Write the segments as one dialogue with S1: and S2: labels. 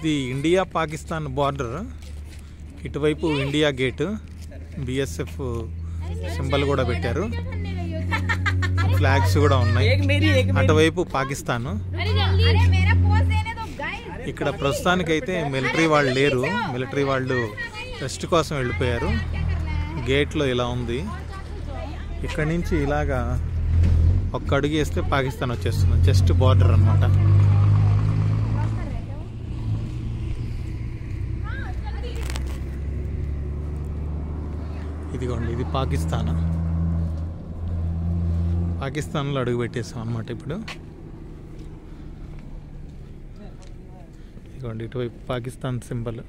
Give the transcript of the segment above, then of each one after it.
S1: ఇది India Pakistan border. ఇటువైపు India gate, BSF symbol కూడా పెట్టారు, ఫ్లాగ్స్ కూడా ఉన్నాయి. అటువైపు పాకిస్తాన్. ఇక్కడ ప్రస్తుతానికైతే మిలిటరీ వాళ్ళు లేరు, మిలిటరీ వాళ్ళు రెస్ట్ కోసం వెళ్ళిపోయారు. గేట్లో ఇలా ఉంది. ఇక్కడ నుంచి ఇలాగా ఒక్క అడుగు వేస్తే పాకిస్తాన్ వచ్చేస్తుంది. జస్ట్ బార్డర్ అన్నమాట. ఇదిగోండి, ఇది పాకిస్తాన్. పాకిస్తాన్లో అడుగు పెట్టేసాం అన్నమాట. ఇప్పుడు ఇదిగోండి, ఇటువైపు పాకిస్తాన్ సింబల్,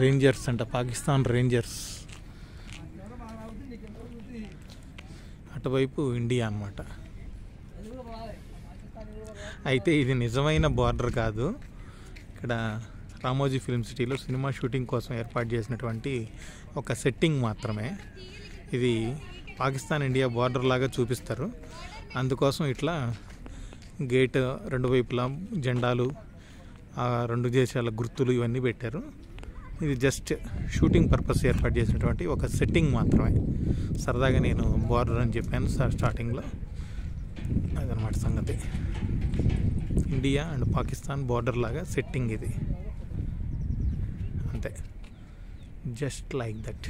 S1: రేంజర్స్ అంట, పాకిస్తాన్ రేంజర్స్. అటువైపు ఇండియా అన్నమాట. అయితే ఇది నిజమైన బార్డర్ కాదు. ఇక్కడ రామోజీ ఫిల్మ్ సిటీలో సినిమా షూటింగ్ కోసం ఏర్పాటు చేసినటువంటి ఒక సెట్టింగ్ మాత్రమే. ఇది పాకిస్తాన్ ఇండియా బార్డర్ లాగా చూపిస్తారు. అందుకోసం ఇట్లా గేట్ రెండు వైపులా జెండాలు, రెండు దేశాల గుర్తులు ఇవన్నీ పెట్టారు. ఇది జస్ట్ షూటింగ్ పర్పస్ ఏర్పాటు చేసినటువంటి ఒక సెట్టింగ్ మాత్రమే. సరదాగా నేను బార్డర్ అని చెప్పాను స్టార్టింగ్లో. అదనమాట సంగతి. ఇండియా అండ్ పాకిస్తాన్ బార్డర్ లాగా సెట్టింగ్ ఇది, అంతే. Just like that.